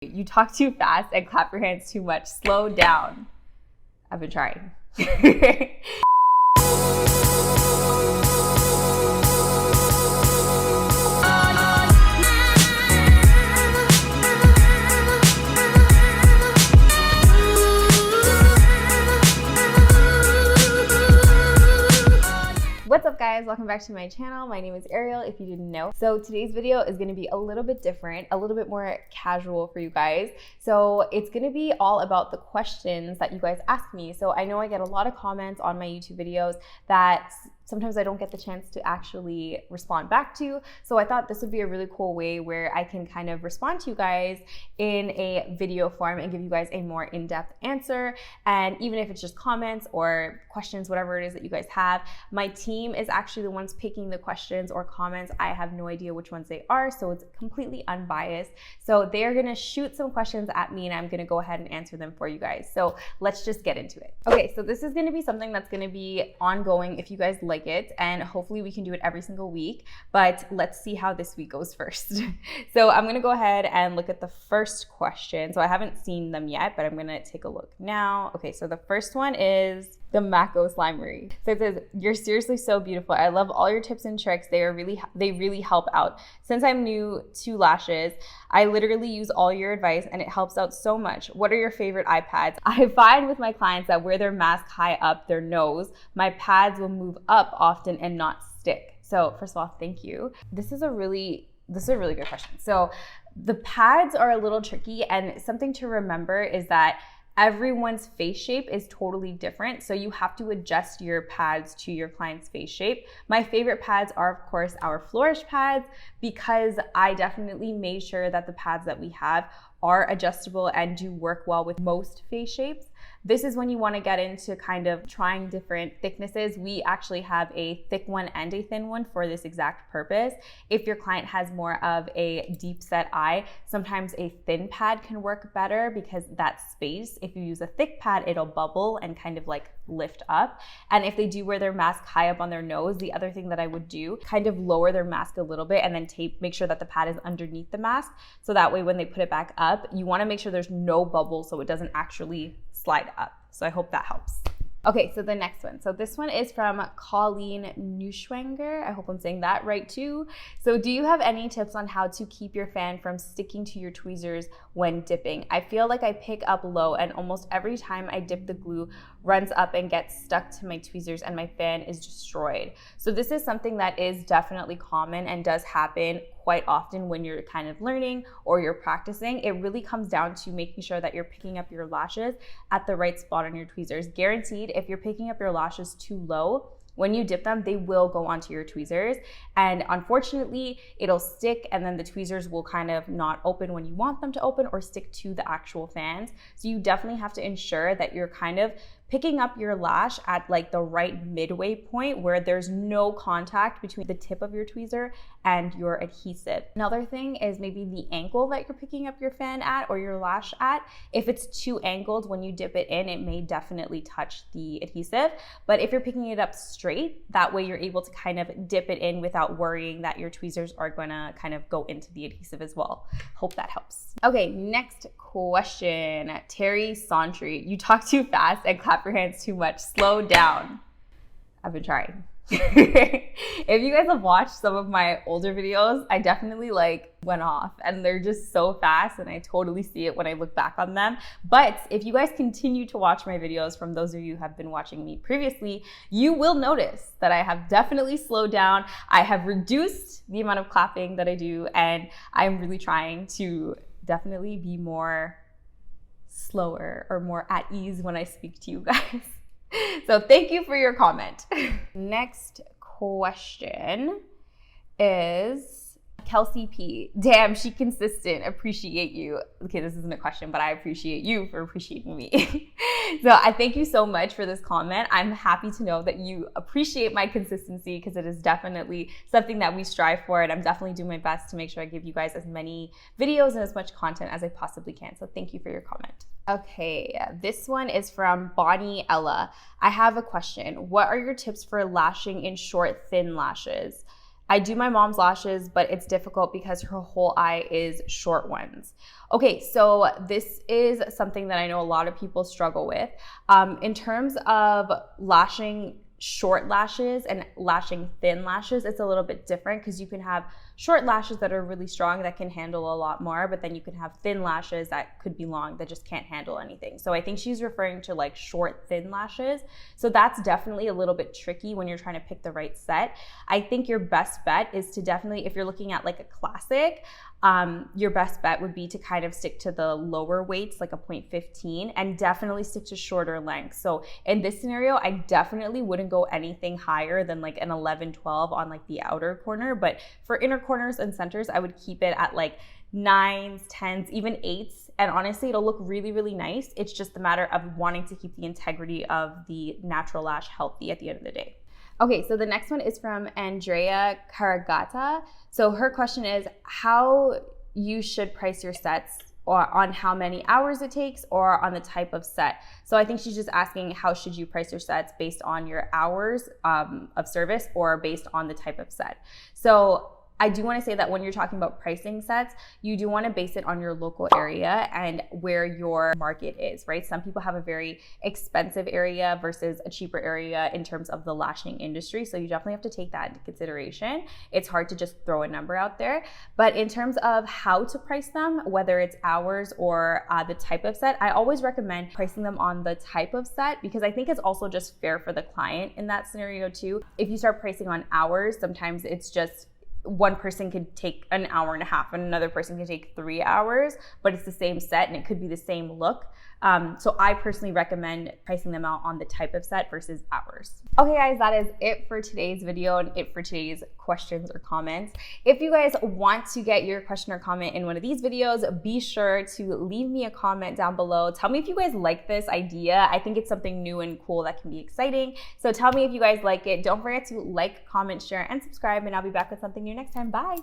You talk too fast and clap your hands too much. Slow down. I've been trying. What's up guys, welcome back to my channel. My name is Ariel if you didn't know. So today's video is gonna be a little bit different, a little bit more casual for you guys. So it's gonna be all about the questions that you guys ask me. So I know I get a lot of comments on my YouTube videos that sometimes I don't get the chance to actually respond back to. So I thought this would be a really cool way where I can kind of respond to you guys in a video form and give you guys a more in-depth answer. And even if it's just comments or questions, whatever it is that you guys have, my team is actually the ones picking the questions or comments. I have no idea which ones they are, so it's completely unbiased. So they're gonna shoot some questions at me and I'm gonna go ahead and answer them for you guys. So let's just get into it. Okay, so this is gonna be something that's gonna be ongoing if you guys like it, and hopefully we can do it every single week, but let's see how this week goes first. So I'm gonna go ahead and look at the first question. So I haven't seen them yet, but I'm gonna take a look now. Okay, so the first one is the Macko Slimery. So it says, "You're seriously so beautiful. I love all your tips and tricks. They really help out. Since I'm new to lashes, I literally use all your advice and it helps out so much. What are your favorite eye pads? I find with my clients that wear their mask high up their nose, my pads will move up often and not stick." So first of all, thank you. This is a really good question. So the pads are a little tricky, and something to remember is that everyone's face shape is totally different. So you have to adjust your pads to your client's face shape. My favorite pads are, of course, our flourish pads, because I definitely made sure that the pads that we have are adjustable and do work well with most face shapes. This is when you want to get into kind of trying different thicknesses. We actually have a thick one and a thin one for this exact purpose. If your client has more of a deep set eye, sometimes a thin pad can work better because that space, if you use a thick pad, it'll bubble and kind of like lift up. And if they do wear their mask high up on their nose, the other thing that I would do, kind of lower their mask a little bit and then make sure that the pad is underneath the mask. So that way when they put it back up, you want to make sure there's no bubble so it doesn't actually slide up. So I hope that helps. Okay, so the next one. So this one is from Colleen Neuschwenger. I hope I'm saying that right too. So do you have any tips on how to keep your fan from sticking to your tweezers when dipping? I feel like I pick up low and almost every time I dip the glue runs up and gets stuck to my tweezers and my fan is destroyed. So this is something that is definitely common and does happen quite often when you're kind of learning or you're practicing. It really comes down to making sure that you're picking up your lashes at the right spot on your tweezers. Guaranteed, if you're picking up your lashes too low, when you dip them, they will go onto your tweezers. And unfortunately, it'll stick and then the tweezers will kind of not open when you want them to open or stick to the actual fans. So you definitely have to ensure that you're kind of picking up your lash at like the right midway point where there's no contact between the tip of your tweezer and your adhesive. Another thing is maybe the angle that you're picking up your fan at or your lash at. If it's too angled when you dip it in, it may definitely touch the adhesive. But if you're picking it up straight, that way you're able to kind of dip it in without worrying that your tweezers are gonna kind of go into the adhesive as well. Hope that helps. Okay, next question. Terry Santry, "You talk too fast and clap your hands too much. Slow down." I've been trying. If you guys have watched some of my older videos, I definitely like went off and they're just so fast and I totally see it when I look back on them. But if you guys continue to watch my videos, from those of you who have been watching me previously, you will notice that I have definitely slowed down. I have reduced the amount of clapping that I do, and I'm really trying to definitely be more slower or more at ease when I speak to you guys. So thank you for your comment. Next question is Kelsey P. "Damn, she consistent. Appreciate you." Okay, this isn't a question, but I appreciate you for appreciating me. So I thank you so much for this comment. I'm happy to know that you appreciate my consistency because it is definitely something that we strive for, and I'm definitely doing my best to make sure I give you guys as many videos and as much content as I possibly can. So thank you for your comment. Okay, this one is from Bonnie Ella. "I have a question. What are your tips for lashing in short, thin lashes? I do my mom's lashes, but it's difficult because her whole eye is short ones. Okay, so this is something that I know a lot of people struggle with. In terms of lashing short lashes and lashing thin lashes, it's a little bit different because you can have short lashes that are really strong that can handle a lot more, but then you can have thin lashes that could be long that just can't handle anything. So I think she's referring to like short, thin lashes. So that's definitely a little bit tricky when you're trying to pick the right set. I think your best bet is to definitely, if you're looking at like a classic, your best bet would be to kind of stick to the lower weights, like a 0.15, and definitely stick to shorter lengths. So in this scenario, I definitely wouldn't go anything higher than like an 11, 12 on like the outer corner. But for inner corners and centers, I would keep it at like 9s, 10s, even 8s. And honestly, it'll look really, really nice. It's just a matter of wanting to keep the integrity of the natural lash healthy at the end of the day. Okay, so the next one is from Andrea Caragata. So her question is how you should price your sets, or on how many hours it takes, or on the type of set. So I think she's just asking how should you price your sets based on your hours of service or based on the type of set. So I do want to say that when you're talking about pricing sets, you do want to base it on your local area and where your market is, right? Some people have a very expensive area versus a cheaper area in terms of the lashing industry. So you definitely have to take that into consideration. It's hard to just throw a number out there. But in terms of how to price them, whether it's hours or the type of set, I always recommend pricing them on the type of set because I think it's also just fair for the client in that scenario too. If you start pricing on hours, sometimes it's just one person could take an hour and a half and another person can take 3 hours, but it's the same set and it could be the same look. So I personally recommend pricing them out on the type of set versus hours. Okay guys, that is it for today's video and it for today's questions or comments. If you guys want to get your question or comment in one of these videos, be sure to leave me a comment down below. Tell me if you guys like this idea. I think it's something new and cool that can be exciting. So tell me if you guys like it. Don't forget to like, comment, share, and subscribe, and I'll be back with something new next time. Bye.